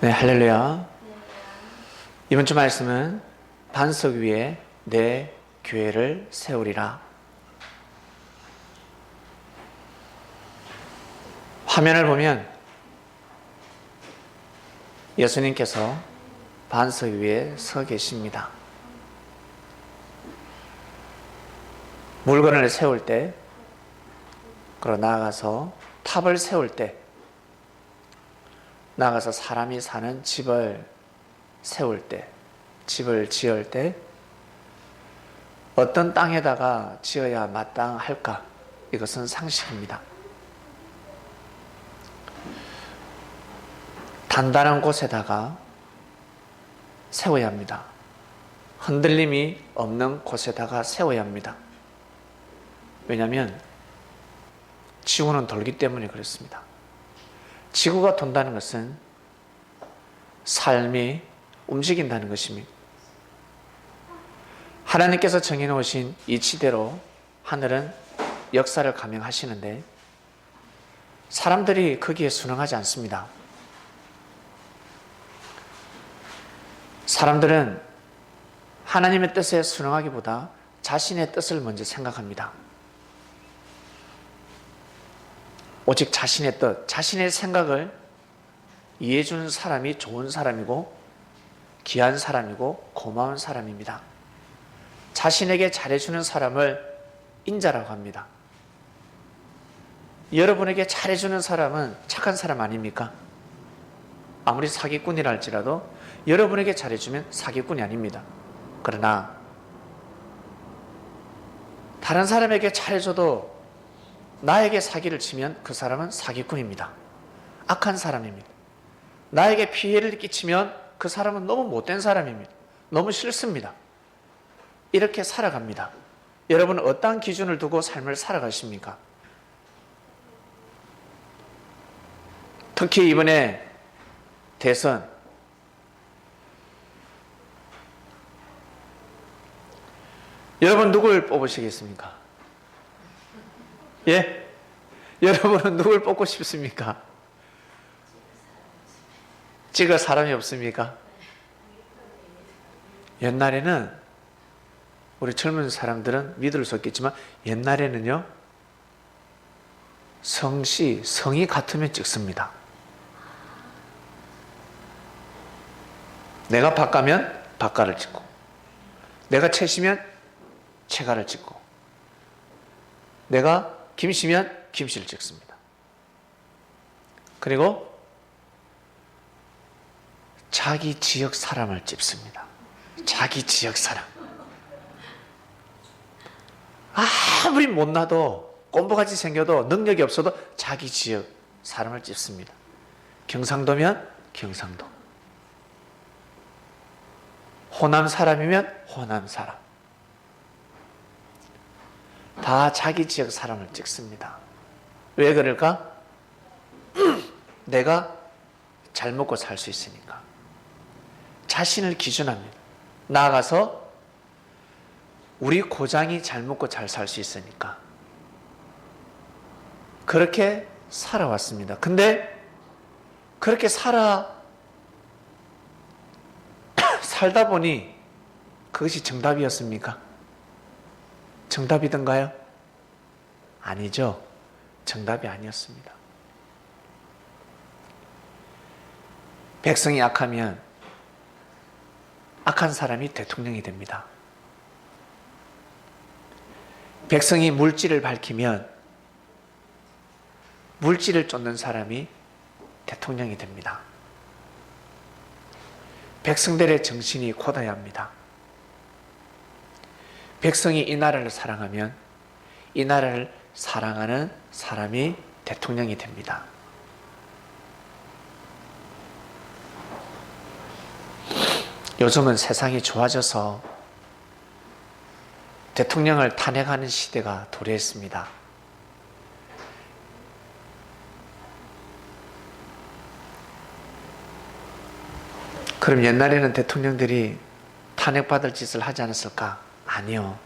네, 할렐루야. 이번 주 말씀은 반석 위에 내 교회를 세우리라. 화면을 보면 예수님께서 반석 위에 서 계십니다. 물건을 세울 때, 그리고 나아가서 탑을 세울 때, 나아가서 사람이 사는 집을 세울 때, 집을 지을 때 어떤 땅에다가 지어야 마땅할까? 이것은 상식입니다. 단단한 곳에다가 세워야 합니다. 흔들림이 없는 곳에다가 세워야 합니다. 왜냐하면 지구는 돌기 때문에 그렇습니다. 지구가 돈다는 것은 삶이 움직인다는 것입니다. 하나님께서 정해놓으신 이치대로 하늘은 역사를 감행하시는데 사람들이 거기에 순응하지 않습니다. 사람들은 하나님의 뜻에 순응하기보다 자신의 뜻을 먼저 생각합니다. 오직 자신의 뜻, 자신의 생각을 이해해주는 사람이 좋은 사람이고 귀한 사람이고 고마운 사람입니다. 자신에게 잘해주는 사람을 인자라고 합니다. 여러분에게 잘해주는 사람은 착한 사람 아닙니까? 아무리 사기꾼이라 할지라도 여러분에게 잘해주면 사기꾼이 아닙니다. 그러나 다른 사람에게 잘해줘도 나에게 사기를 치면 그 사람은 사기꾼입니다. 악한 사람입니다. 나에게 피해를 끼치면 그 사람은 너무 못된 사람입니다. 너무 싫습니다. 이렇게 살아갑니다. 여러분은 어떠한 기준을 두고 삶을 살아가십니까? 특히 이번에 대선, 여러분 누굴 뽑으시겠습니까? 예? 여러분은 누굴 뽑고 싶습니까? 찍을 사람이 없습니까? 옛날에는 우리 젊은 사람들은 믿을 수 없겠지만 옛날에는요, 성이 같으면 찍습니다. 내가 박가면 박가를 찍고, 내가 채시면 채가를 찍고, 내가 김씨면 김씨를 찍습니다. 그리고 자기 지역 사람을 찍습니다. 자기 지역 사람. 아무리 못나도 꼼부같이 생겨도 능력이 없어도 자기 지역 사람을 찍습니다. 경상도면 경상도, 호남 사람이면 호남 사람, 다 자기 지역 사람을 찍습니다. 왜 그럴까? 내가 잘 먹고 살 수 있으니까. 자신을 기준합니다. 나아가서 우리 고장이 잘 먹고 잘 살 수 있으니까. 그렇게 살아왔습니다. 근데 그렇게 살다 보니 그것이 정답이었습니까? 정답이던가요? 아니죠. 정답이 아니었습니다. 백성이 악하면 악한 사람이 대통령이 됩니다. 백성이 물질을 밝히면 물질을 쫓는 사람이 대통령이 됩니다. 백성들의 정신이 곧아야 합니다. 백성이 이 나라를 사랑하면 이 나라를 사랑하는 사람이 대통령이 됩니다. 요즘은 세상이 좋아져서 대통령을 탄핵하는 시대가 도래했습니다. 그럼 옛날에는 대통령들이 탄핵받을 짓을 하지 않았을까? 아니요.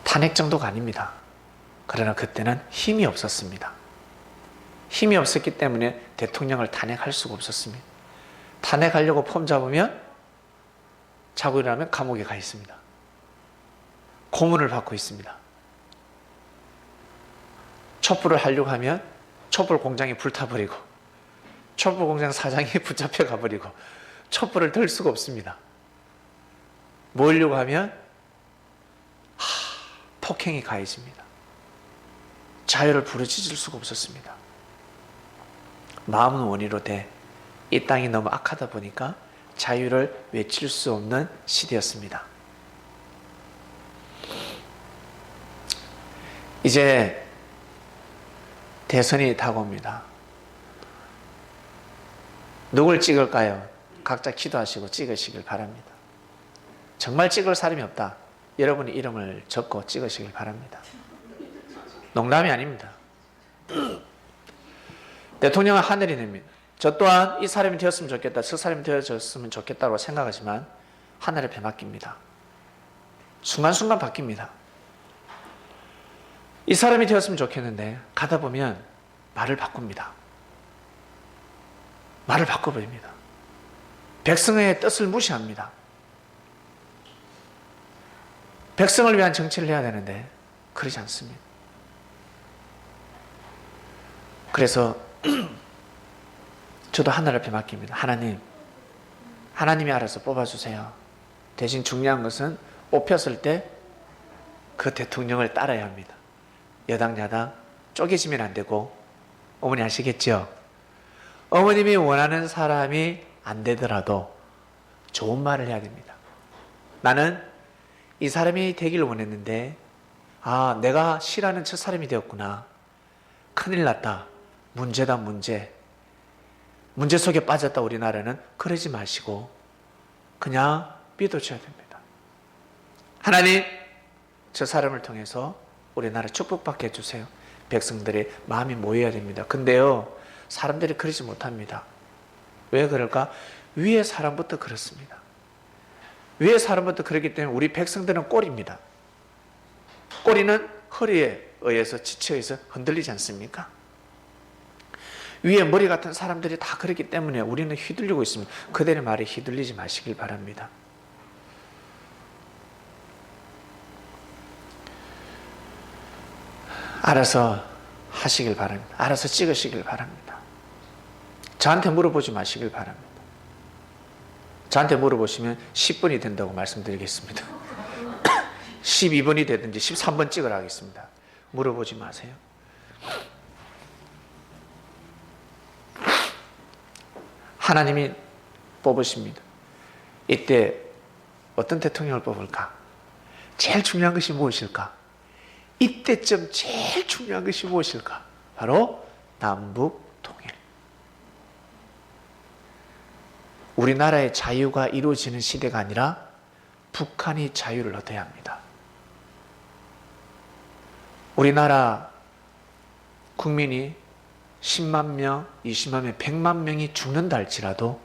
탄핵 정도가 아닙니다. 그러나 그때는 힘이 없었습니다. 힘이 없었기 때문에 대통령을 탄핵할 수가 없었습니다. 탄핵하려고 폼 잡으면 자고 일어나면 감옥에 가 있습니다. 고문을 받고 있습니다. 촛불을 하려고 하면 촛불 공장이 불타버리고 촛불 공장 사장이 붙잡혀 가버리고 촛불을 들 수가 없습니다. 모으려고 하면 폭행이 가해집니다. 자유를 부르짖을 수가 없었습니다. 마음은 원이로 돼 이 땅이 너무 악하다 보니까 자유를 외칠 수 없는 시대였습니다. 이제 대선이 다가옵니다. 누굴 찍을까요? 각자 기도하시고 찍으시길 바랍니다. 정말 찍을 사람이 없다. 여러분이 이름을 적고 찍으시길 바랍니다. 농담이 아닙니다. 대통령은 하늘이 냅니다. 저 또한 이 사람이 되었으면 좋겠다, 저 사람이 되어졌으면 좋겠다고 생각하지만 하늘에 배맡깁니다. 순간순간 바뀝니다. 이 사람이 되었으면 좋겠는데 가다 보면 말을 바꿉니다. 말을 바꿔버립니다. 백성의 뜻을 무시합니다. 백성을 위한 정치를 해야 되는데 그러지 않습니다. 그래서 저도 하늘 앞에 맡깁니다. 하나님이 알아서 뽑아주세요. 대신 중요한 것은 뽑혔을 때 그 대통령을 따라야 합니다. 여당 야당 쪼개지면 안 되고, 어머니 아시겠죠? 어머님이 원하는 사람이 안 되더라도 좋은 말을 해야 됩니다. 나는 이 사람이 되기를 원했는데 내가 싫어하는 저 사람이 되었구나. 큰일 났다. 문제다 문제 속에 빠졌다. 우리나라는 그러지 마시고 그냥 믿어줘야 됩니다. 하나님, 저 사람을 통해서 우리나라 축복받게 해주세요. 백성들의 마음이 모여야 됩니다. 근데요, 사람들이 그러지 못합니다. 왜 그럴까? 위에 사람부터 그렇습니다. 위에 사람부터 그렇기 때문에 우리 백성들은 꼴입니다. 꼬리는 허리에 의해서 지쳐서 흔들리지 않습니까? 위에 머리 같은 사람들이 다 그렇기 때문에 우리는 휘둘리고 있습니다. 그들의 말에 휘둘리지 마시길 바랍니다. 알아서 하시길 바랍니다. 알아서 찍으시길 바랍니다. 저한테 물어보지 마시길 바랍니다. 저한테 물어보시면 10분이 된다고 말씀드리겠습니다. 12분이 되든지 13번 찍으라 하겠습니다. 물어보지 마세요. 하나님이 뽑으십니다. 이때 어떤 대통령을 뽑을까? 제일 중요한 것이 무엇일까? 이때쯤 제일 중요한 것이 무엇일까? 바로 남북 통일. 우리나라의 자유가 이루어지는 시대가 아니라 북한이 자유를 얻어야 합니다. 우리나라 국민이 10만 명, 20만 명, 100만 명이 죽는다 할지라도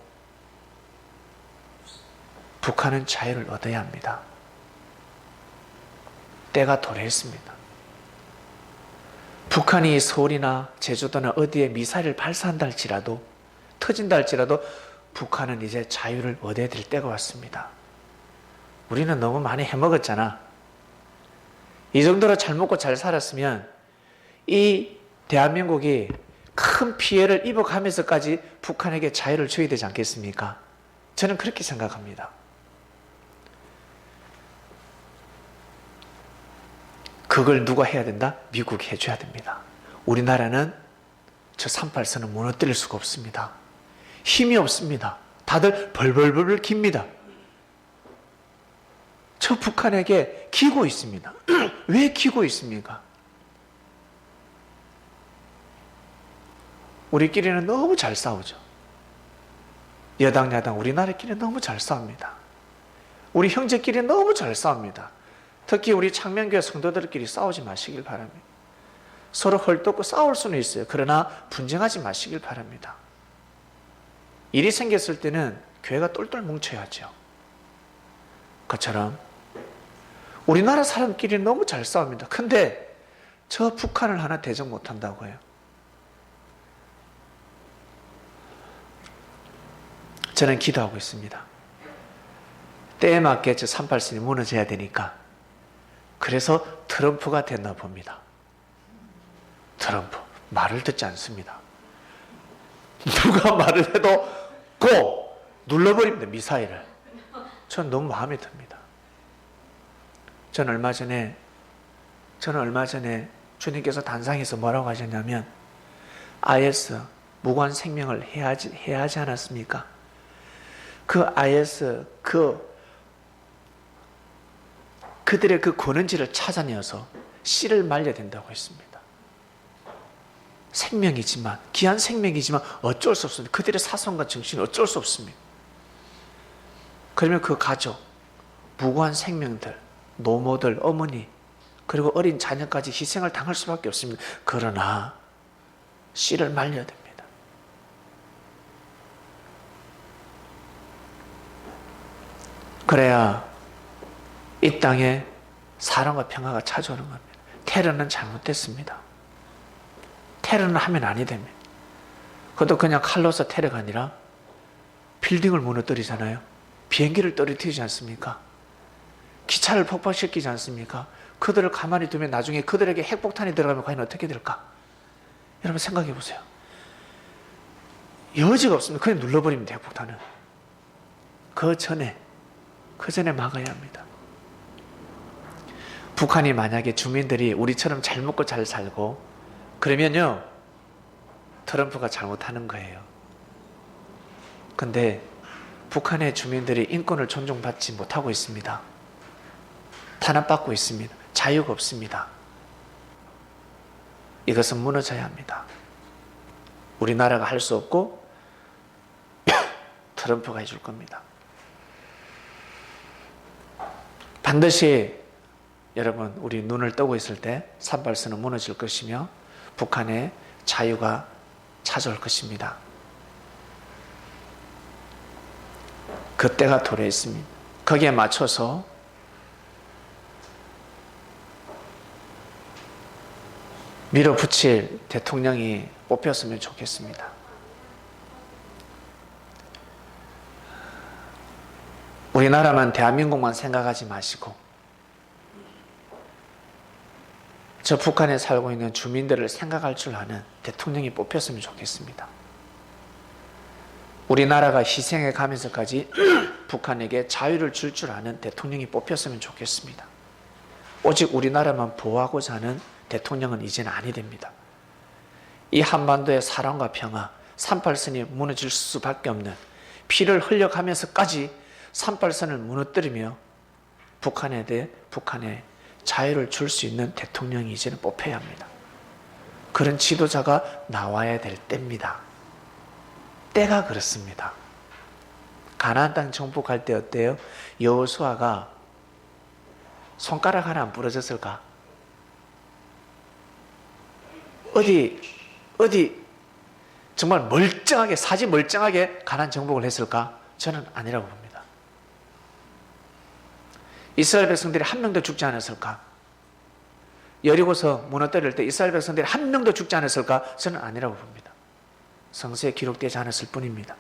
북한은 자유를 얻어야 합니다. 때가 도래했습니다. 북한이 서울이나 제주도나 어디에 미사일을 발사한다 할지라도, 터진다 할지라도 북한은 이제 자유를 얻어야 될 때가 왔습니다. 우리는 너무 많이 해먹었잖아. 이 정도로 잘 먹고 잘 살았으면 이 대한민국이 큰 피해를 입어가면서까지 북한에게 자유를 줘야 되지 않겠습니까? 저는 그렇게 생각합니다. 그걸 누가 해야 된다? 미국이 해줘야 됩니다. 우리나라는 저 38선을 무너뜨릴 수가 없습니다. 힘이 없습니다. 다들 벌벌벌 깁니다. 저 북한에게 기고 있습니다. 왜 기고 있습니까? 우리끼리는 너무 잘 싸우죠. 여당 야당 우리나라끼리 너무 잘 싸웁니다. 우리 형제끼리 너무 잘 싸웁니다. 특히 우리 창명교회 성도들끼리 싸우지 마시길 바랍니다. 서로 헐뜯고 싸울 수는 있어요. 그러나 분쟁하지 마시길 바랍니다. 일이 생겼을 때는 교회가 똘똘 뭉쳐야죠. 그처럼 우리나라 사람끼리 너무 잘 싸웁니다. 근데 저 북한을 하나 대적 못한다고 해요. 저는 기도하고 있습니다. 때에 맞게 저 38선이 무너져야 되니까. 그래서 트럼프가 됐나 봅니다. 트럼프 말을 듣지 않습니다. 누가 말을 해도 고! 눌러버립니다. 미사일을. 전 너무 마음에 듭니다. 저는 얼마 전에 주님께서 단상에서 뭐라고 하셨냐면 IS 무관 생명을 해야 하지 않았습니까? 그 IS 그들의 그 권원지를 찾아내어서 씨를 말려야 된다고 했습니다. 생명이지만, 귀한 생명이지만 어쩔 수 없습니다. 그들의 사성과 정신은 어쩔 수 없습니다. 그러면 그 가족, 무고한 생명들, 노모들, 어머니, 그리고 어린 자녀까지 희생을 당할 수밖에 없습니다. 그러나 씨를 말려야 됩니다. 그래야 이 땅에 사랑과 평화가 찾아오는 겁니다. 테러는 잘못됐습니다. 테러는 하면 아니 됩니다. 그것도 그냥 칼로서 테러가 아니라 빌딩을 무너뜨리잖아요. 비행기를 떨어뜨리지 않습니까? 기차를 폭발시키지 않습니까? 그들을 가만히 두면 나중에 그들에게 핵폭탄이 들어가면 과연 어떻게 될까? 여러분 생각해 보세요. 여지가 없습니다. 그냥 눌러버립니다. 핵폭탄은. 그 전에 막아야 합니다. 북한이 만약에 주민들이 우리처럼 잘 먹고 잘 살고 그러면요 트럼프가 잘못하는 거예요. 근데 북한의 주민들이 인권을 존중받지 못하고 있습니다. 탄압받고 있습니다. 자유가 없습니다. 이것은 무너져야 합니다. 우리나라가 할 수 없고 트럼프가 해줄 겁니다. 반드시 여러분 우리 눈을 뜨고 있을 때 38선은 무너질 것이며 북한의 자유가 찾아올 것입니다. 그때가 도래했습니다. 거기에 맞춰서 밀어붙일 대통령이 뽑혔으면 좋겠습니다. 우리나라만 대한민국만 생각하지 마시고 저 북한에 살고 있는 주민들을 생각할 줄 아는 대통령이 뽑혔으면 좋겠습니다. 우리나라가 희생해 가면서까지 북한에게 자유를 줄 줄 아는 대통령이 뽑혔으면 좋겠습니다. 오직 우리나라만 보호하고자 하는 대통령은 이제는 아니 됩니다. 이 한반도의 사랑과 평화, 38선이 무너질 수밖에 없는 피를 흘려가면서까지 38선을 무너뜨리며 북한에 대해 북한의 자유를 줄 수 있는 대통령이 이제는 뽑혀야 합니다. 그런 지도자가 나와야 될 때입니다. 때가 그렇습니다. 가나안 땅 정복할 때 어때요? 여호수아가 손가락 하나 안 부러졌을까? 어디 정말 멀쩡하게 사지 멀쩡하게 가나안 정복을 했을까? 저는 아니라고 봅니다. 이스라엘 백성들이 한 명도 죽지 않았을까? 여리고서 무너뜨릴 때 이스라엘 백성들이 한 명도 죽지 않았을까? 저는 아니라고 봅니다. 성서에 기록되지 않았을 뿐입니다.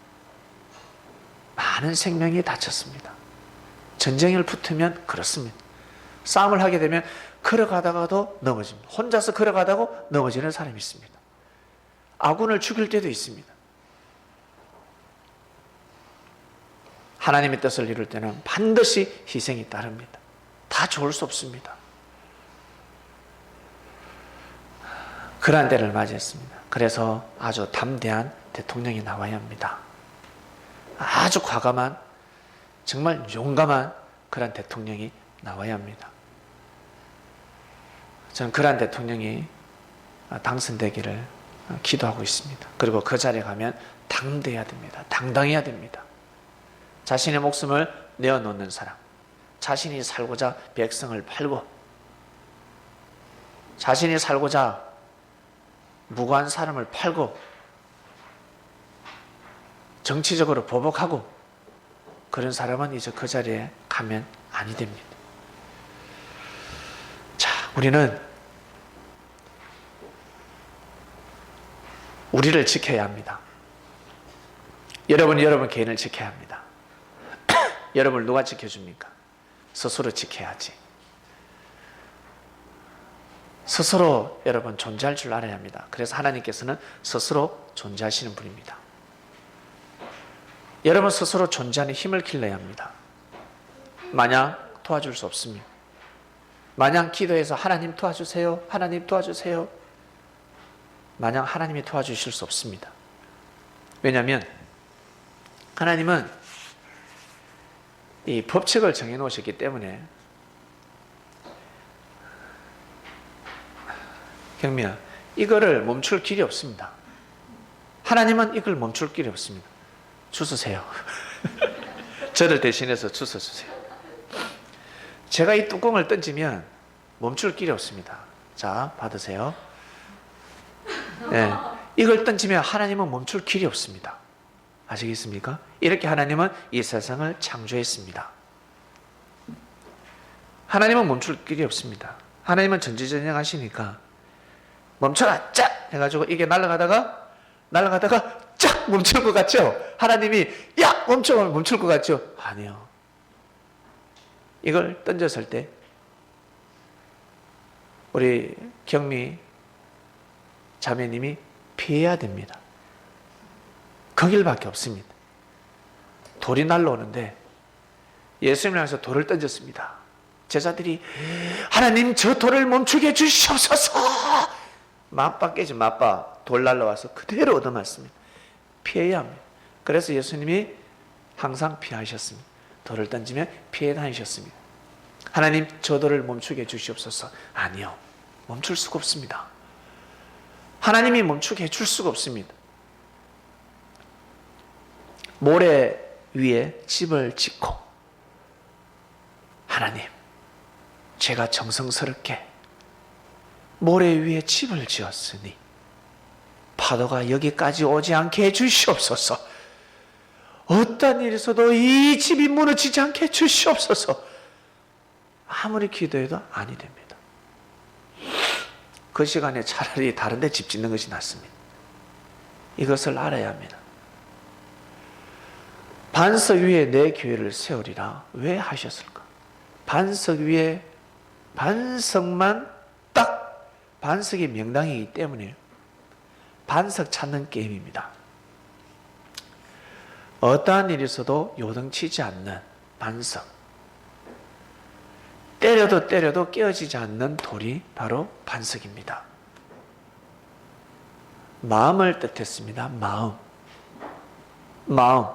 많은 생명이 다쳤습니다. 전쟁을 붙으면 그렇습니다. 싸움을 하게 되면 걸어가다가도 넘어집니다. 혼자서 걸어가다가 넘어지는 사람이 있습니다. 아군을 죽일 때도 있습니다. 하나님의 뜻을 이룰 때는 반드시 희생이 따릅니다. 다 좋을 수 없습니다. 그러한 때를 맞이했습니다. 그래서 아주 담대한 대통령이 나와야 합니다. 아주 과감한, 정말 용감한 그런 대통령이 나와야 합니다. 저는 그러한 대통령이 당선되기를 기도하고 있습니다. 그리고 그 자리에 가면 당대해야 됩니다. 당당해야 됩니다. 자신의 목숨을 내어놓는 사람, 자신이 살고자 백성을 팔고 자신이 살고자 무고한 사람을 팔고 정치적으로 보복하고 그런 사람은 이제 그 자리에 가면 아니 됩니다. 자, 우리는 우리를 지켜야 합니다. 여러분 개인을 지켜야 합니다. 여러분을 누가 지켜줍니까? 스스로 지켜야지. 스스로 여러분 존재할 줄 알아야 합니다. 그래서 하나님께서는 스스로 존재하시는 분입니다. 여러분 스스로 존재하는 힘을 길러야 합니다. 마냥 도와줄 수 없습니다. 마냥 기도해서 하나님 도와주세요, 하나님 도와주세요, 마냥 하나님이 도와주실 수 없습니다. 왜냐하면 하나님은 이 법칙을 정해놓으셨기 때문에. 경미야, 이거를 멈출 길이 없습니다. 하나님은 이걸 멈출 길이 없습니다. 주스세요. 저를 대신해서 주워주세요. 제가 이 뚜껑을 던지면 멈출 길이 없습니다. 자, 받으세요. 네, 이걸 던지면 하나님은 멈출 길이 없습니다. 아시겠습니까? 이렇게 하나님은 이 세상을 창조했습니다. 하나님은 멈출 길이 없습니다. 하나님은 전지전능하시니까 멈춰라 짝 해가지고 이게 날아가다가 짝 멈출 것 같죠? 하나님이 야 멈출 것 같죠? 아니요. 이걸 던졌을 때 우리 경미 자매님이 피해야 됩니다. 그 길밖에 없습니다. 돌이 날라오는데 예수님을 향해서 돌을 던졌습니다. 제자들이 하나님 저 돌을 멈추게 해주시옵소서. 맞바 깨지 맞바 돌 날라와서 그대로 얻어맞습니다. 피해야 합니다. 그래서 예수님이 항상 피하셨습니다. 돌을 던지면 피해 다니셨습니다. 하나님 저 돌을 멈추게 해주시옵소서. 아니요, 멈출 수가 없습니다. 하나님이 멈추게 해줄 수가 없습니다. 모래 위에 집을 짓고 하나님 제가 정성스럽게 모래 위에 집을 지었으니 파도가 여기까지 오지 않게 해주시옵소서. 어떤 일이 있어도 이 집이 무너지지 않게 해주시옵소서. 아무리 기도해도 아니 됩니다. 그 시간에 차라리 다른 데 집 짓는 것이 낫습니다. 이것을 알아야 합니다. 반석 위에 내 교회를 세우리라. 왜 하셨을까? 반석 위에 반석만 딱 반석이 명당이기 때문에 반석 찾는 게임입니다. 어떠한 일이 있어도 요동치지 않는 반석, 때려도 깨어지지 않는 돌이 바로 반석입니다. 마음을 뜻했습니다. 마음.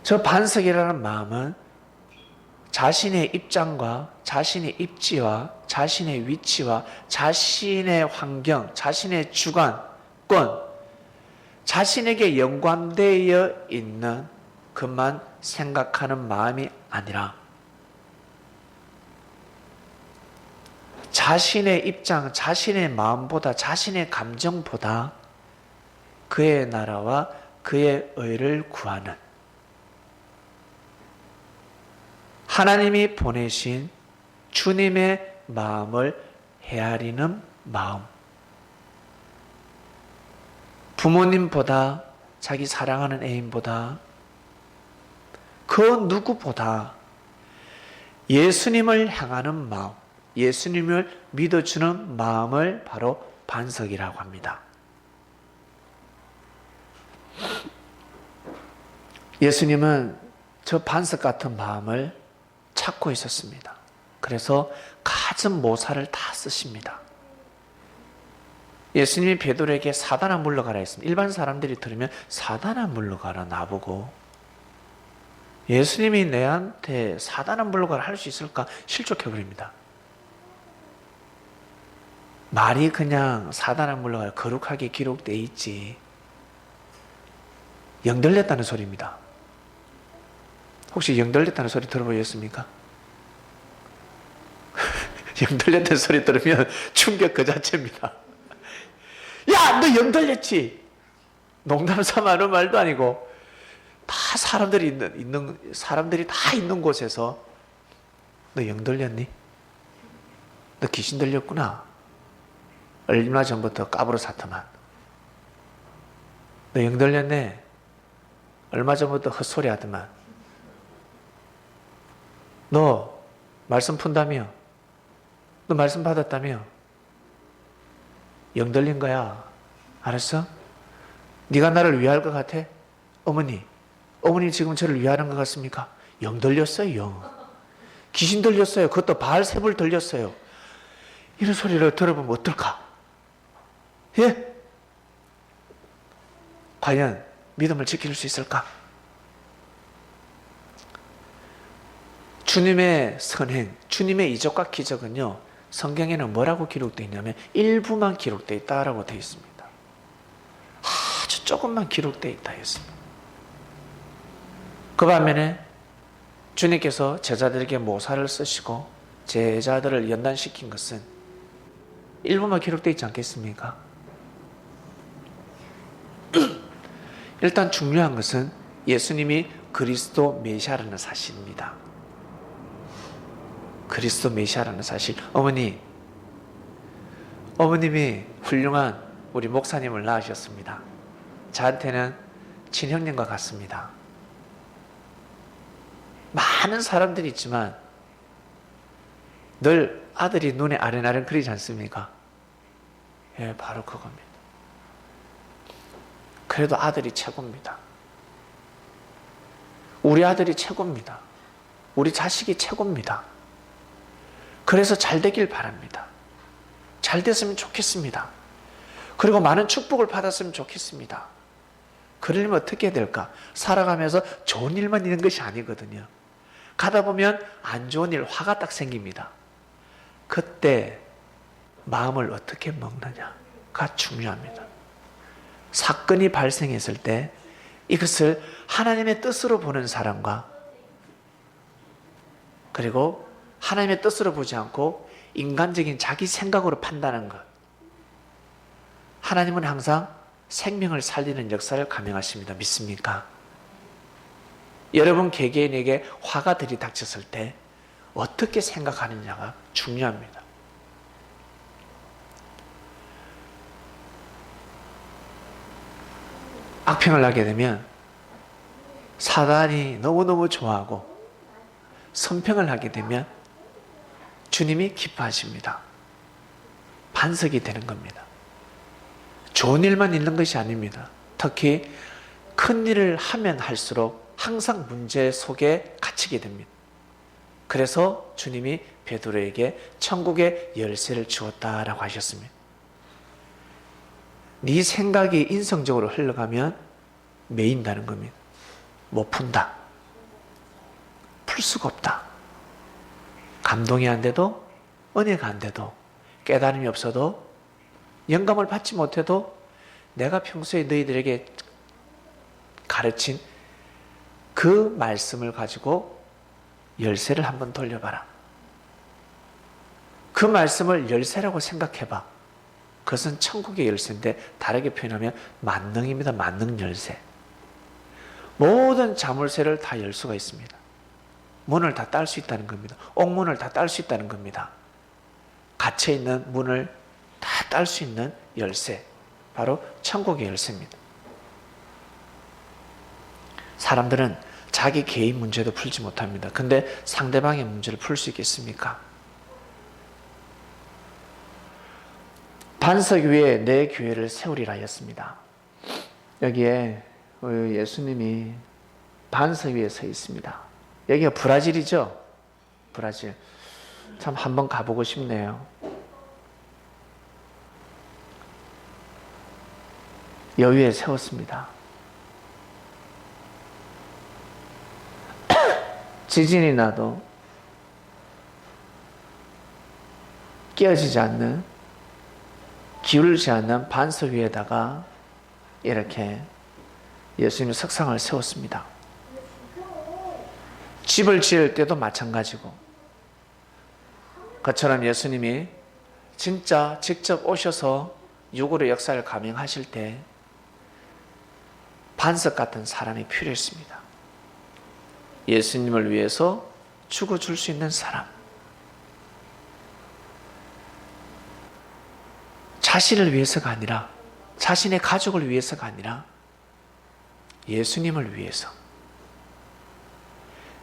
저 반석이라는 마음은 자신의 입장과 자신의 입지와 자신의 위치와 자신의 환경, 자신의 주관권, 자신에게 연관되어 있는 것만 생각하는 마음이 아니라 자신의 입장, 자신의 마음보다 자신의 감정보다 그의 나라와 그의 의를 구하는 하나님이 보내신 주님의 마음을 헤아리는 마음. 부모님보다, 자기 사랑하는 애인보다, 그 누구보다 예수님을 향하는 마음, 예수님을 믿어주는 마음을 바로 반석이라고 합니다. 예수님은 저 반석 같은 마음을 찾고 있었습니다. 그래서 갖은 모사를 다 쓰십니다. 예수님이 베드로에게 사단아 물러가라 했습니다. 일반 사람들이 들으면 사단아 물러가라 나보고 예수님이 내한테 사단아 물러가라 할 수 있을까 실족해버립니다. 말이 그냥 사단아 물러가라 거룩하게 기록되어 있지 영들렸다는 소리입니다. 혹시 영들렸다는 소리 들어보셨습니까? 영들렸다는 소리 들으면 충격 그 자체입니다. 야, 너 영들렸지? 농담 삼아 하는 말도 아니고 다 사람들이 사람들이 다 있는 곳에서 너 영들렸니? 너 귀신 들렸구나. 얼마 전부터 까불어 샀더만. 너 영 들렸네. 얼마 전부터 헛소리 하더만. 너 말씀 푼다며? 너 말씀 받았다며? 영 들린 거야. 알았어? 네가 나를 위할 것 같아? 어머니 지금 저를 위하는 것 같습니까? 영 들렸어요. 영. 귀신 들렸어요. 그것도 바알세불 들렸어요. 이런 소리를 들어보면 어떨까? 예? 과연 믿음을 지킬 수 있을까? 주님의 선행, 주님의 이적과 기적은요, 성경에는 뭐라고 기록되어 있냐면 일부만 기록되어 있다라고 되어 있습니다. 아주 조금만 기록되어 있다 했습니다. 그 반면에 주님께서 제자들에게 모사를 쓰시고 제자들을 연단시킨 것은 일부만 기록되어 있지 않겠습니까? 일단 중요한 것은 예수님이 그리스도 메시아라는 사실입니다. 그리스도 메시아라는 사실. 어머님이 훌륭한 우리 목사님을 낳으셨습니다. 저한테는 친형님과 같습니다. 많은 사람들이 있지만 늘 아들이 눈에 아른아른거리지 않습니까? 예, 바로 그겁니다. 그래도 아들이 최고입니다. 우리 아들이 최고입니다. 우리 자식이 최고입니다. 그래서 잘 되길 바랍니다. 잘 됐으면 좋겠습니다. 그리고 많은 축복을 받았으면 좋겠습니다. 그러려면 어떻게 해야 될까? 살아가면서 좋은 일만 있는 것이 아니거든요. 가다 보면 안 좋은 일, 화가 딱 생깁니다. 그때 마음을 어떻게 먹느냐가 중요합니다. 사건이 발생했을 때 이것을 하나님의 뜻으로 보는 사람과 그리고 하나님의 뜻으로 보지 않고 인간적인 자기 생각으로 판단하는 것. 하나님은 항상 생명을 살리는 역사를 감행하십니다. 믿습니까? 여러분 개개인에게 화가 들이닥쳤을 때 어떻게 생각하느냐가 중요합니다. 악평을 하게 되면 사단이 너무너무 좋아하고 선평을 하게 되면 주님이 기뻐하십니다. 반석이 되는 겁니다. 좋은 일만 있는 것이 아닙니다. 특히 큰 일을 하면 할수록 항상 문제 속에 갇히게 됩니다. 그래서 주님이 베드로에게 천국의 열쇠를 주었다라고 하셨습니다. 네 생각이 인성적으로 흘러가면 매인다는 겁니다. 못 푼다. 풀 수가 없다. 감동이 안 돼도, 은혜가 안 돼도, 깨달음이 없어도, 영감을 받지 못해도 내가 평소에 너희들에게 가르친 그 말씀을 가지고 열쇠를 한번 돌려봐라. 그 말씀을 열쇠라고 생각해봐. 그것은 천국의 열쇠인데 다르게 표현하면 만능입니다. 만능 열쇠. 모든 자물쇠를 다 열 수가 있습니다. 문을 다 딸 수 있다는 겁니다. 옥문을 다 딸 수 있다는 겁니다. 갇혀있는 문을 다 딸 수 있는 열쇠. 바로 천국의 열쇠입니다. 사람들은 자기 개인 문제도 풀지 못합니다. 근데 상대방의 문제를 풀 수 있겠습니까? 반석 위에 내 교회를 세우리라 하였습니다. 여기에 예수님이 반석 위에 서 있습니다. 여기가 브라질이죠? 브라질. 참 한번 가보고 싶네요. 여위에 세웠습니다. 지진이 나도 깨어지지 않는, 기울지 않는 반석 위에다가 이렇게 예수님의 석상을 세웠습니다. 집을 지을 때도 마찬가지고, 그처럼 예수님이 진짜 직접 오셔서 육으로 역사를 감행하실 때 반석 같은 사람이 필요했습니다. 예수님을 위해서 죽어줄 수 있는 사람. 자신을 위해서가 아니라, 자신의 가족을 위해서가 아니라 예수님을 위해서,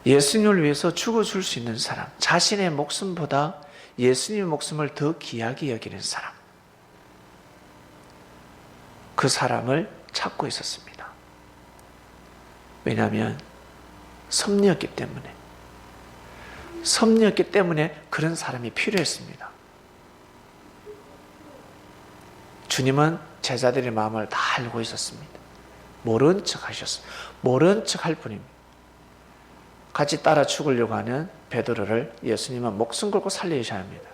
예수님을 위해서 죽어줄 수 있는 사람, 자신의 목숨보다 예수님의 목숨을 더 귀하게 여기는 사람, 그 사람을 찾고 있었습니다. 왜냐하면 섭리였기 때문에 그런 사람이 필요했습니다. 주님은 제자들의 마음을 다 알고 있었습니다. 모른 척 하셨어요. 모른 척 할 뿐입니다. 같이 따라 죽으려고 하는 베드로를 예수님은 목숨 걸고 살리셔야 합니다.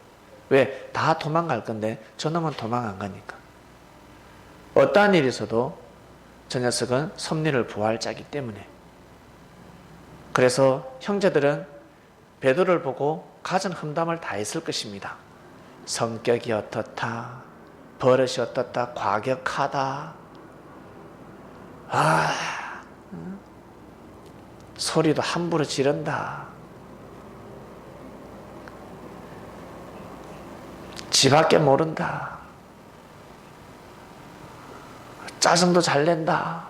왜? 다 도망갈 건데 저놈은 도망 안 가니까. 어떠한 일이 있어도 저 녀석은 섭리를 부할 자이기 때문에. 그래서 형제들은 베드로를 보고 갖은 험담을 다 했을 것입니다. 성격이 어떻다, 버릇이 어떻다, 과격하다, 소리도 함부로 지른다, 지밖에 모른다, 짜증도 잘 낸다,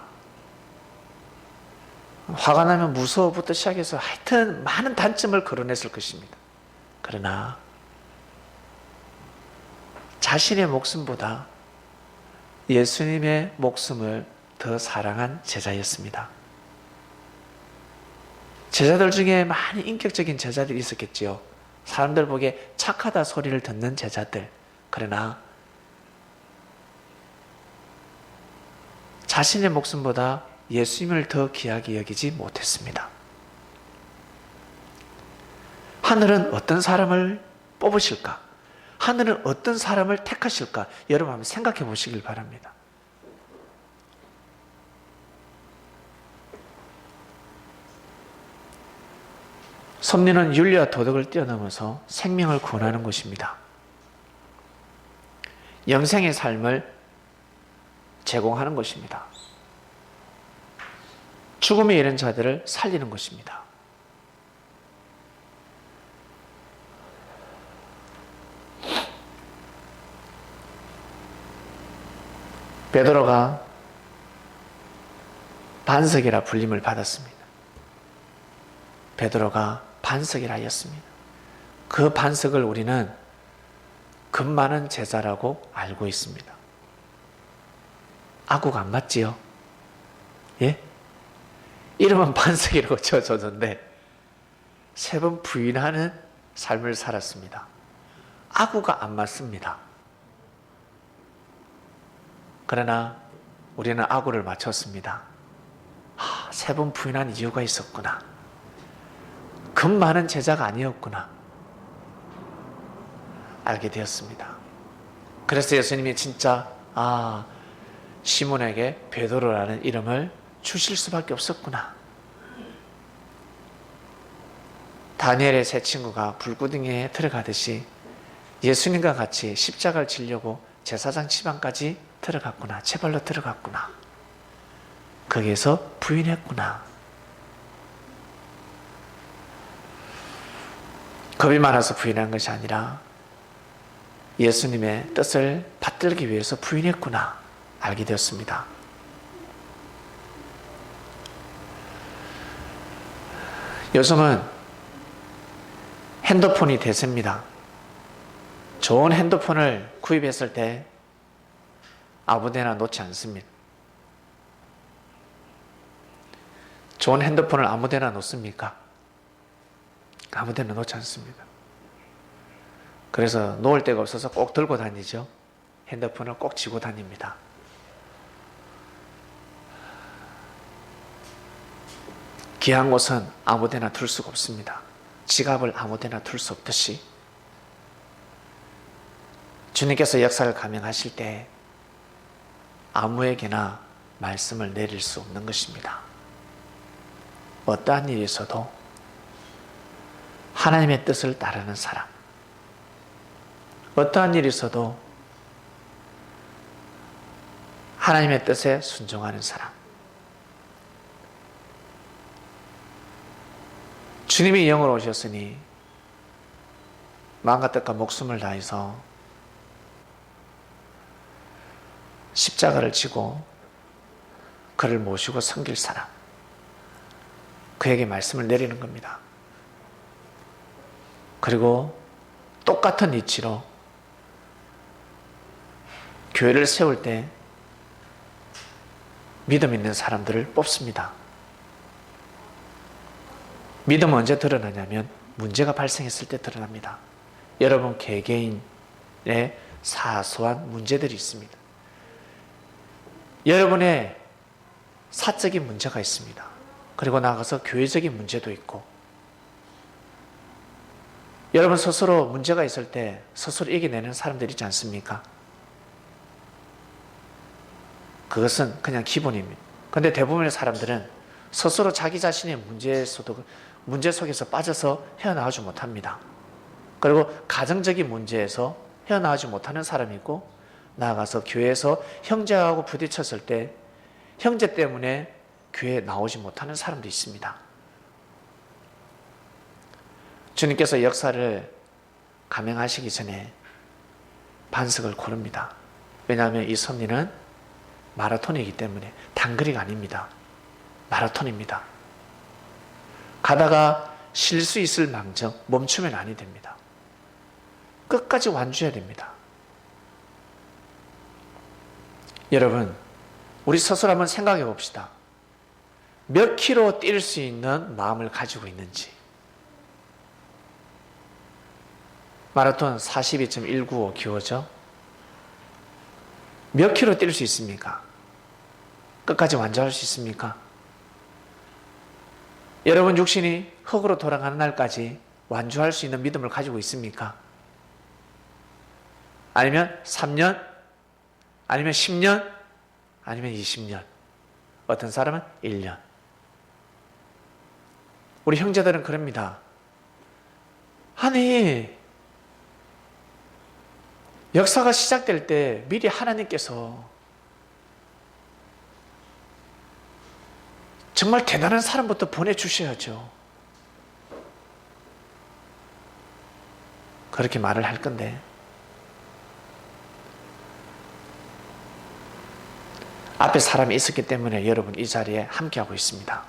화가 나면 무서워부터 시작해서 하여튼 많은 단점을 거론했을 것입니다. 그러나 자신의 목숨보다 예수님의 목숨을 더 사랑한 제자였습니다. 제자들 중에 많이 인격적인 제자들이 있었겠지요. 사람들 보기에 착하다 소리를 듣는 제자들. 그러나 자신의 목숨보다 예수님을 더 귀하게 여기지 못했습니다. 하늘은 어떤 사람을 뽑으실까? 하늘은 어떤 사람을 택하실까? 여러분 한번 생각해 보시길 바랍니다. 섭리는 윤리와 도덕을 뛰어넘어서 생명을 구원하는 것입니다. 영생의 삶을 제공하는 것입니다. 죽음에 이른 자들을 살리는 것입니다. 베드로가 반석이라 불림을 받았습니다. 베드로가 반석이라 하였습니다. 그 반석을 우리는 금 많은 제자라고 알고 있습니다. 아구가 안 맞지요? 예? 이름은 반석이라고 지어줬는데 3번 부인하는 삶을 살았습니다. 아구가 안 맞습니다. 그러나 우리는 아구를 맞췄습니다. 3번 부인한 이유가 있었구나. 금 많은 제자가 아니었구나. 알게 되었습니다. 그래서 예수님이 진짜 시몬에게 베드로라는 이름을 주실 수밖에 없었구나. 다니엘의 세 친구가 불구덩이에 들어가듯이 예수님과 같이 십자가를 지려고 제사장 지방까지 들어갔구나. 제발로 들어갔구나. 거기에서 부인했구나. 겁이 많아서 부인한 것이 아니라 예수님의 뜻을 받들기 위해서 부인했구나. 알게 되었습니다. 요즘은 핸드폰이 대세입니다. 좋은 핸드폰을 구입했을 때 아무데나 놓지 않습니다. 좋은 핸드폰을 아무데나 놓습니까? 아무데나 놓지 않습니다. 그래서 놓을 데가 없어서 꼭 들고 다니죠. 핸드폰을 꼭 쥐고 다닙니다. 귀한 곳은 아무데나 둘 수가 없습니다. 지갑을 아무데나 둘 수 없듯이 주님께서 역사를 감행하실 때 아무에게나 말씀을 내릴 수 없는 것입니다. 어떠한 일이 있어도 하나님의 뜻을 따르는 사람, 어떠한 일이 있어도 하나님의 뜻에 순종하는 사람, 주님이 영으로 오셨으니 마음과 뜻과 목숨을 다해서 십자가를 지고 그를 모시고 섬길 사람, 그에게 말씀을 내리는 겁니다. 그리고 똑같은 이치로 교회를 세울 때 믿음 있는 사람들을 뽑습니다. 믿음은 언제 드러나냐면 문제가 발생했을 때 드러납니다. 여러분 개개인의 사소한 문제들이 있습니다. 여러분의 사적인 문제가 있습니다. 그리고 나아가서 교회적인 문제도 있고, 여러분 스스로 문제가 있을 때 스스로 이겨내는 사람들이 있지 않습니까? 그것은 그냥 기본입니다. 그런데 대부분의 사람들은 스스로 자기 자신의 문제 속에서 빠져서 헤어나오지 못합니다. 그리고 가정적인 문제에서 헤어나오지 못하는 사람이 있고, 나아가서 교회에서 형제하고 부딪혔을 때 형제 때문에 교회에 나오지 못하는 사람도 있습니다. 주님께서 역사를 감행하시기 전에 반석을 고릅니다. 왜냐하면 이 섭리는 마라톤이기 때문에 단거리가 아닙니다. 마라톤입니다. 가다가 쉴 수 있을 망정 멈추면 아니 됩니다. 끝까지 완주해야 됩니다. 여러분, 우리 스스로 한번 생각해 봅시다. 몇 킬로 뛸 수 있는 마음을 가지고 있는지. 마라톤 42.195km죠. 몇 킬로 뛸 수 있습니까? 끝까지 완주할 수 있습니까? 여러분 육신이 흙으로 돌아가는 날까지 완주할 수 있는 믿음을 가지고 있습니까? 아니면 3년? 아니면 10년? 아니면 20년? 어떤 사람은 1년. 우리 형제들은 그럽니다. 아니, 역사가 시작될 때 미리 하나님께서 정말 대단한 사람부터 보내주셔야죠. 그렇게 말을 할 건데, 앞에 사람이 있었기 때문에 여러분 이 자리에 함께하고 있습니다.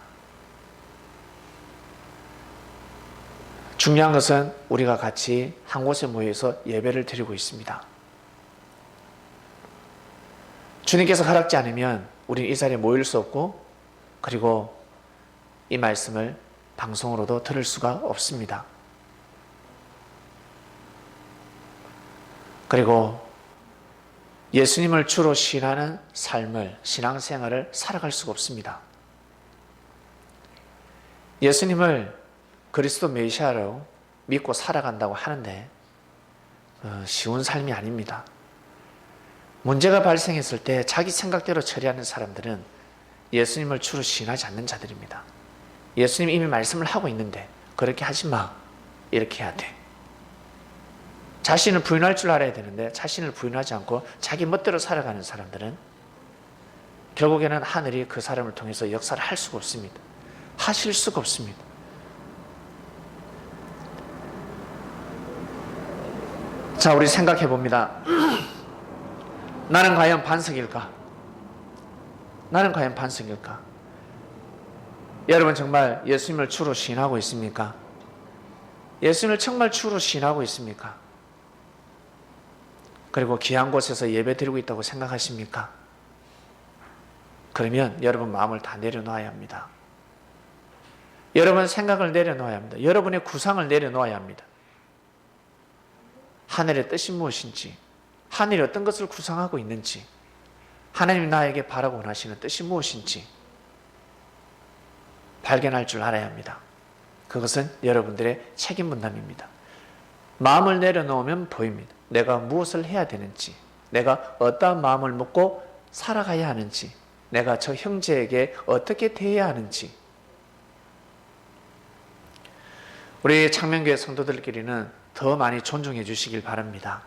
중요한 것은 우리가 같이 한 곳에 모여서 예배를 드리고 있습니다. 주님께서 허락지 않으면 우리는 이 자리에 모일 수 없고, 그리고 이 말씀을 방송으로도 들을 수가 없습니다. 그리고 예수님을 주로 신하는 삶을, 신앙생활을 살아갈 수가 없습니다. 예수님을 그리스도 메시아로 믿고 살아간다고 하는데 쉬운 삶이 아닙니다. 문제가 발생했을 때 자기 생각대로 처리하는 사람들은 예수님을 주로 신하지 않는 자들입니다. 예수님이 이미 말씀을 하고 있는데 그렇게 하지 마, 이렇게 해야 돼. 자신을 부인할 줄 알아야 되는데 자신을 부인하지 않고 자기 멋대로 살아가는 사람들은 결국에는 하늘이 그 사람을 통해서 역사를 할 수가 없습니다. 하실 수가 없습니다. 자, 우리 생각해 봅니다. 나는 과연 반석일까? 나는 과연 반석일까? 여러분 정말 예수님을 주로 신하고 있습니까? 예수님을 정말 주로 신하고 있습니까? 그리고 귀한 곳에서 예배 드리고 있다고 생각하십니까? 그러면 여러분 마음을 다 내려놓아야 합니다. 여러분 생각을 내려놓아야 합니다. 여러분의 구상을 내려놓아야 합니다. 하늘의 뜻이 무엇인지, 하늘이 어떤 것을 구상하고 있는지, 하나님이 나에게 바라고 원하시는 뜻이 무엇인지 발견할 줄 알아야 합니다. 그것은 여러분들의 책임 분담입니다. 마음을 내려놓으면 보입니다. 내가 무엇을 해야 되는지, 내가 어떠한 마음을 먹고 살아가야 하는지, 내가 저 형제에게 어떻게 대해야 하는지. 우리 창명교회 성도들끼리는 더 많이 존중해 주시길 바랍니다.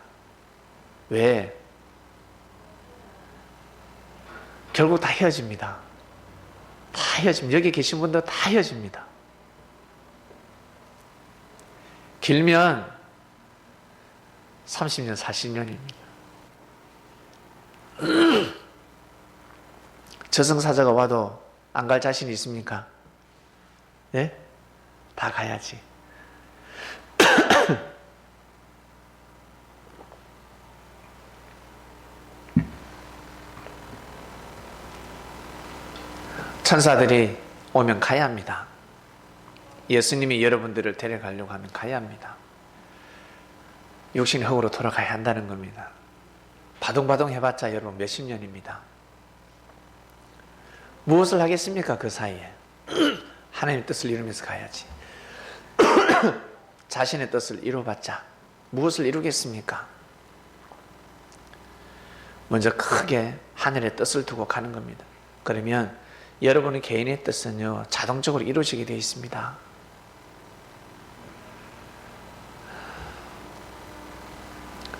왜? 결국 다 헤어집니다. 다 헤어집니다. 여기 계신 분들 다 헤어집니다. 길면 30년, 40년입니다. 저승사자가 와도 안 갈 자신이 있습니까? 네? 다 가야지. 천사들이 오면 가야 합니다. 예수님이 여러분들을 데려가려고 하면 가야 합니다. 육신의 흙으로 돌아가야 한다는 겁니다. 바둥바둥 해봤자 여러분 몇십 년입니다. 무엇을 하겠습니까? 그 사이에 하나님의 뜻을 이루면서 가야지. 자신의 뜻을 이루어봤자 무엇을 이루겠습니까? 먼저 크게 하늘의 뜻을 두고 가는 겁니다. 그러면 여러분의 개인의 뜻은요 자동적으로 이루어지게 되어 있습니다.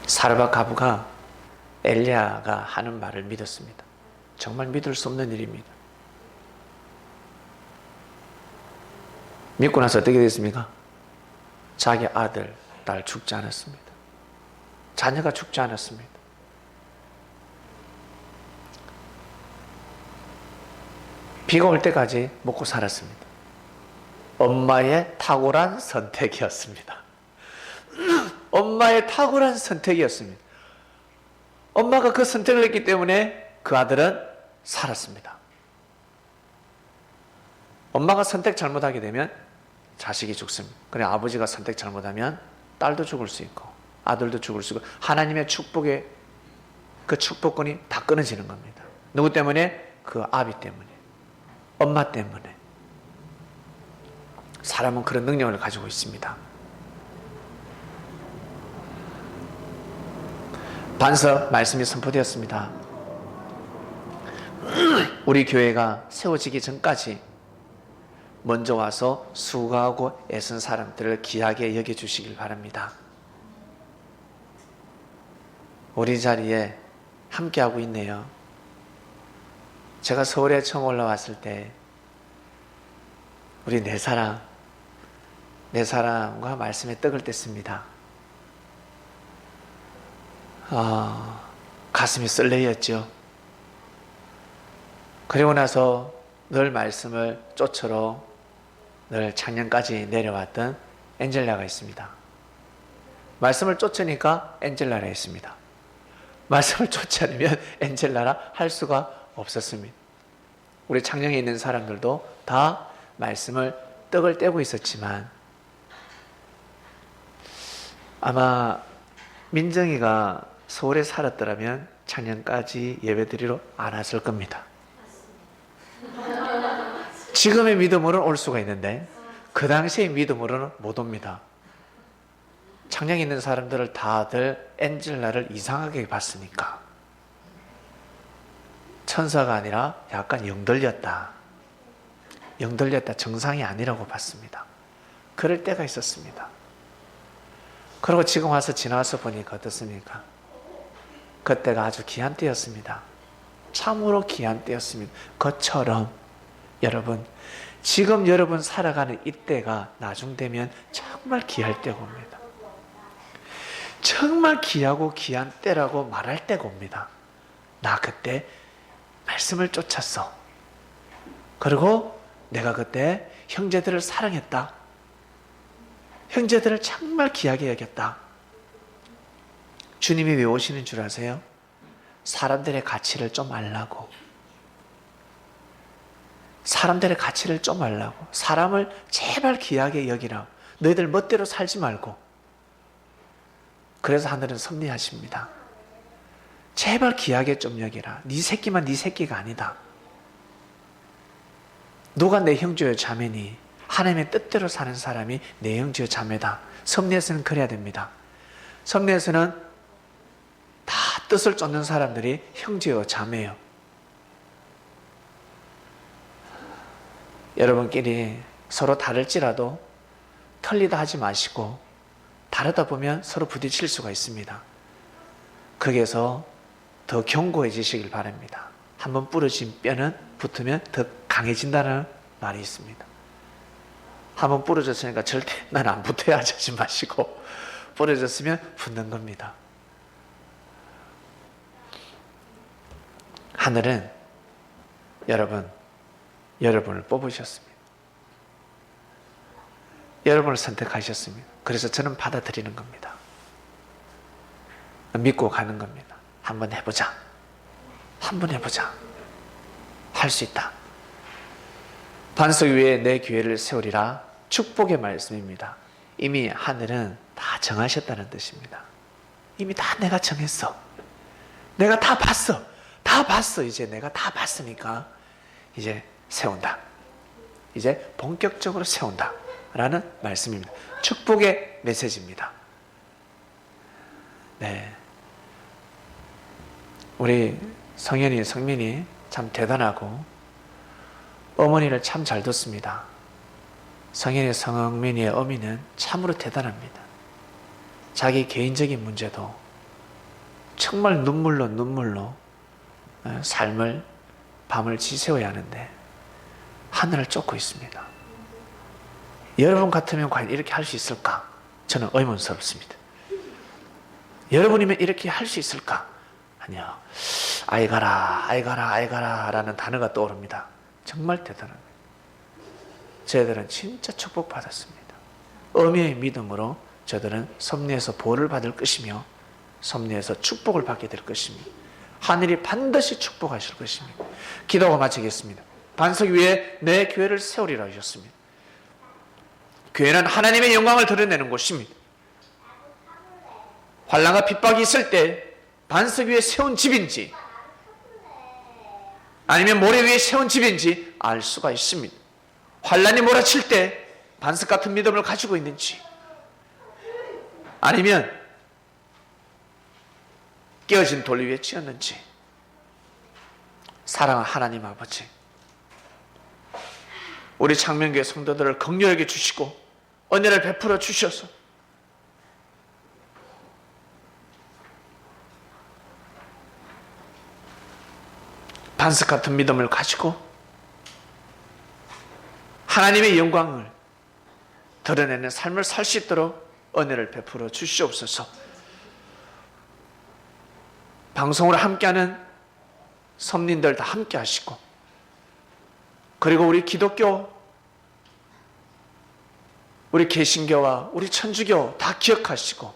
사르밧 과부가 엘리야가 하는 말을 믿었습니다. 정말 믿을 수 없는 일입니다. 믿고 나서 어떻게 됐습니까? 자기 아들, 딸 죽지 않았습니다. 자녀가 죽지 않았습니다. 비가 올 때까지 먹고 살았습니다. 엄마의 탁월한 선택이었습니다. 엄마의 탁월한 선택이었습니다. 엄마가 그 선택을 했기 때문에 그 아들은 살았습니다. 엄마가 선택 잘못하게 되면 자식이 죽습니다. 그래 아버지가 선택 잘못하면 딸도 죽을 수 있고 아들도 죽을 수 있고 하나님의 축복의 그 축복권이 다 끊어지는 겁니다. 누구 때문에? 그 아비 때문에, 엄마 때문에. 사람은 그런 능력을 가지고 있습니다. 반석 말씀이 선포되었습니다. 우리 교회가 세워지기 전까지 먼저 와서 수고하고 애쓴 사람들을 귀하게 여겨주시길 바랍니다. 우리 자리에 함께하고 있네요. 제가 서울에 처음 올라왔을 때 우리 네 사람과 말씀에 떡을 뗐습니다. 가슴이 설레였죠. 그리고 나서 늘 말씀을 쫓으러 늘 작년까지 내려왔던 엔젤라가 있습니다. 말씀을 쫓으니까 엔젤라라 했습니다. 말씀을 쫓지 않으면 엔젤라라 할 수가 없었습니다. 우리 창녕에 있는 사람들도 다 말씀을 떡을 떼고 있었지만 아마 민정이가 서울에 살았더라면 작년까지 예배드리러 안 왔을 겁니다. 지금의 믿음으로는 올 수가 있는데 그 당시의 믿음으로는 못 옵니다. 창녕에 있는 사람들을 다들 엔젤라를 이상하게 봤으니까 천사가 아니라 약간 영들렸다, 정상이 아니라고 봤습니다. 그럴 때가 있었습니다. 그리고 지금 와서 지나와서 보니까 어떻습니까? 그때가 아주 귀한 때였습니다. 참으로 귀한 때였습니다. 그처럼 여러분 지금 여러분 살아가는 이때가 나중 되면 정말 귀할 때가 옵니다. 정말 귀하고 귀한 때라고 말할 때가 옵니다. 나 그때 말씀을 쫓았어. 그리고 내가 그때 형제들을 사랑했다. 형제들을 정말 귀하게 여겼다. 주님이 왜 오시는 줄 아세요? 사람들의 가치를 좀 알라고. 사람들의 가치를 좀 알라고. 사람을 제발 귀하게 여기라고. 너희들 멋대로 살지 말고. 그래서 하늘은 섭리하십니다. 제발 귀하게 좀 여기라. 네 새끼만 네 새끼가 아니다. 누가 내 형제요 자매니? 하나님의 뜻대로 사는 사람이 내 형제요 자매다. 섭리에서는 그래야 됩니다. 섭리에서는 다 뜻을 쫓는 사람들이 형제요 자매요. 여러분끼리 서로 다를지라도 틀리다 하지 마시고 다르다 보면 서로 부딪힐 수가 있습니다. 거기에서 더 견고해지시길 바랍니다. 한번 부러진 뼈는 붙으면 더 강해진다는 말이 있습니다. 한번 부러졌으니까 절대 난 안 붙어야 하지 마시고 부러졌으면 붙는 겁니다. 하늘은 여러분을 뽑으셨습니다. 여러분을 선택하셨습니다. 그래서 저는 받아들이는 겁니다. 믿고 가는 겁니다. 한번 해보자. 할 수 있다. 반석 위에 내 교회를 세우리라. 축복의 말씀입니다. 이미 하늘은 다 정하셨다는 뜻입니다. 이미 다 내가 정했어. 내가 다 봤어. 이제 내가 다 봤으니까 이제 세운다. 이제 본격적으로 세운다 라는 말씀입니다. 축복의 메시지입니다. 네, 우리 성민이 참 대단하고 어머니를 참 잘 뒀습니다. 성민이의 어미는 참으로 대단합니다. 자기 개인적인 문제도 정말 눈물로 삶을 밤을 지새워야 하는데 하늘을 쫓고 있습니다. 여러분 같으면 과연 이렇게 할 수 있을까? 저는 의문스럽습니다. 여러분이면 이렇게 할 수 있을까? 아니요. 아이 가라 라는 단어가 떠오릅니다. 정말 대단합니다. 저희들은 진짜 축복받았습니다. 어미의 믿음으로 저들은 섭리에서 보를 받을 것이며 섭리에서 축복을 받게 될 것입니다. 하늘이 반드시 축복하실 것입니다. 기도가 마치겠습니다. 반석 위에 내 교회를 세우리라 하셨습니다. 교회는 하나님의 영광을 드러내는 곳입니다. 환난과 핍박이 있을 때 반석 위에 세운 집인지 아니면 모래 위에 세운 집인지 알 수가 있습니다. 환난이 몰아칠 때 반석 같은 믿음을 가지고 있는지 아니면 깨어진 돌 위에 지었는지. 사랑하는 하나님 아버지, 우리 창명교회 성도들을 긍휼하게 주시고 은혜를 베풀어 주셔서 반석 같은 믿음을 가지고 하나님의 영광을 드러내는 삶을 살 수 있도록 은혜를 베풀어 주시옵소서. 방송으로 함께하는 선민들 다 함께 하시고, 그리고 우리 기독교, 우리 개신교와 우리 천주교 다 기억하시고,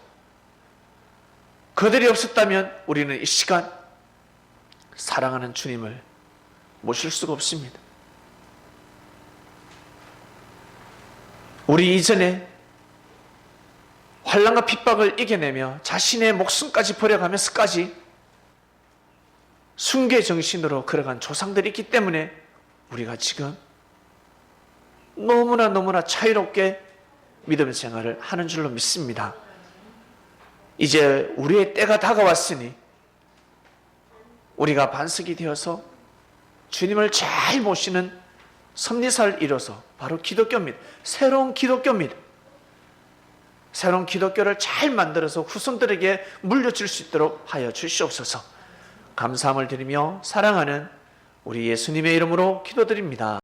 그들이 없었다면 우리는 이 시간 사랑하는 주님을 모실 수가 없습니다. 우리 이전에 환난과 핍박을 이겨내며 자신의 목숨까지 버려가면서까지 숭계 정신으로 걸어간 조상들이 있기 때문에 우리가 지금 너무나 자유롭게 믿음의 생활을 하는 줄로 믿습니다. 이제 우리의 때가 다가왔으니 우리가 반석이 되어서 주님을 잘 모시는 섭리사를 이뤄서 바로 기독교입니다. 새로운 기독교입니다. 새로운 기독교를 잘 만들어서 후손들에게 물려줄 수 있도록 하여 주시옵소서. 감사함을 드리며 사랑하는 우리 예수님의 이름으로 기도드립니다.